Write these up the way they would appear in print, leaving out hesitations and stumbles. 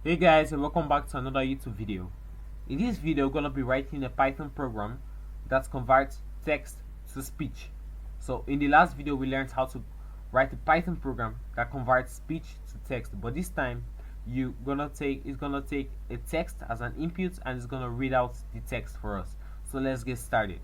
Hey guys, and welcome back to another YouTube video. In this video, we're gonna be writing a Python program that converts text to speech. So in the last video, we learned how to write a Python program that converts speech to text. But this time, it's gonna take a text as an input and it's gonna read out the text for us. So let's get started.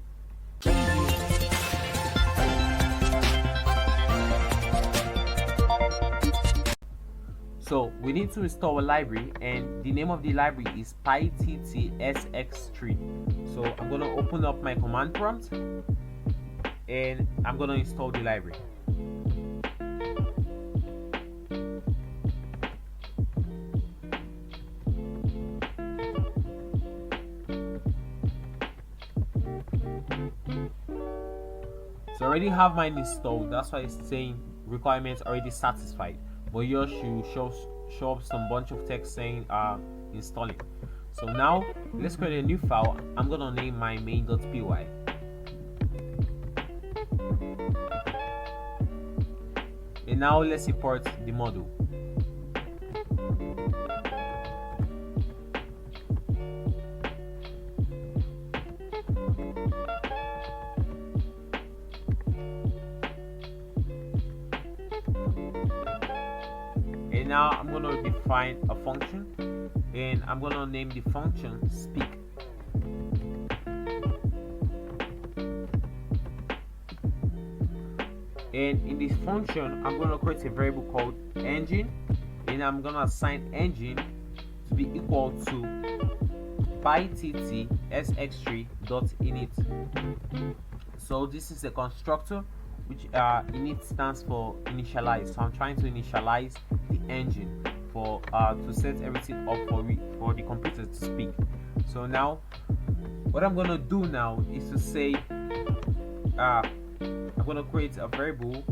So we need to install a library, and the name of the library is pyttsx3. So I'm going to open up my command prompt and I'm going to install the library. So I already have mine installed, that's why it's saying requirements already satisfied, but yours should show up some bunch of text saying installing. So now let's create a new file. I'm gonna name my main.py. And now let's import the module. And now I'm going to define a function, and I'm going to name the function speak. And in this function, I'm going to create a variable called engine, and I'm going to assign engine to be equal to pyttsx3.init. So this is a constructor which init stands for initialize. So I'm trying to initialize the engine for to set everything up for the computer to speak. So now what I'm gonna do now is to say I'm gonna create a variable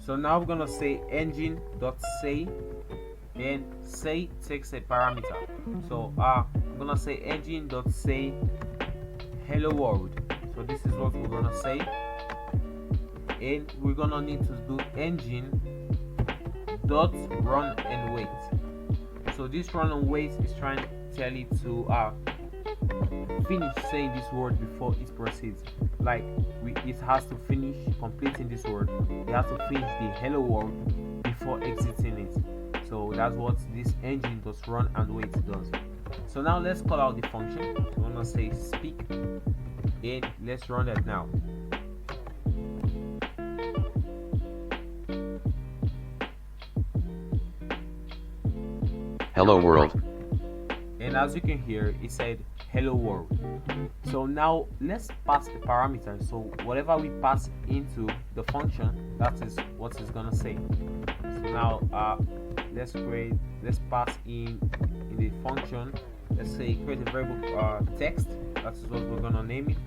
So now we're gonna say engine.say, and say takes a parameter. So I'm gonna say engine.say hello world. So this is what we're gonna say, and we're gonna need to do engine.run and wait. So this run and wait is trying to tell it to finish saying this word before it proceeds. Like it has to finish completing this word. It has to finish the hello world before exiting it. So that's what this engine does run and wait does. So now let's call out the function. I'm gonna say speak, and let's run that now. Hello world. And as you can hear, it said hello world. So now let's pass the parameter. So whatever we pass into the function, that is what it's gonna say. So now let's pass in the function. Let's say create a variable text. That is what we're gonna name it.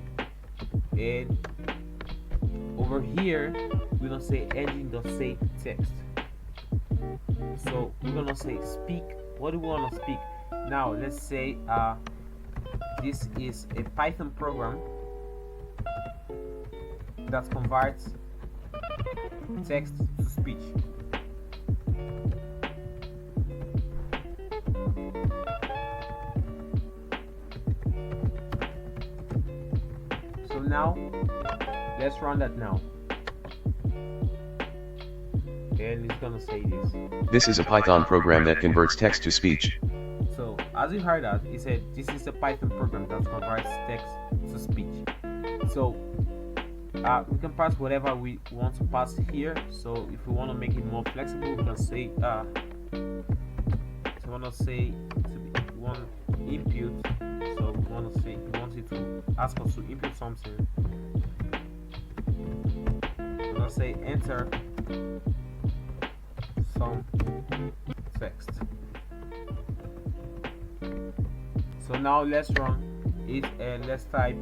And over here we're gonna say engine.say text. So we're gonna say speak. What do we want to speak? Now let's say this is a Python program that converts text to speech. So now let's run that now. And it's gonna say this. This is a Python program that converts text to speech. So as you heard that, it said this is a Python program that converts text to speech. So we can pass whatever we want to pass here. So if we want to make it more flexible, we can say so we want to say to be one input. So we want to say we want it to ask us to input something. We're gonna say enter some text. So now let's run it, and let's type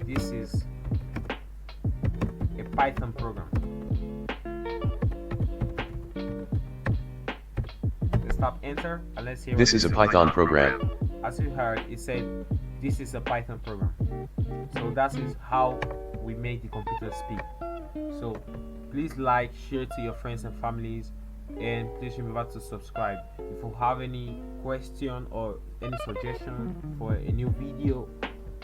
this is a Python program. Let's tap enter and let's hear This what is a it says. Python program. As you heard, it said this is a Python program. So that is how we make the computer speak. So please like, share to your friends and families, and please remember to subscribe. If you have any question or any suggestion for a new video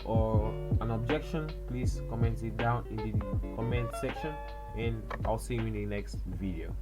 or an objection, please comment it down in the comment section, and I'll see you in the next video.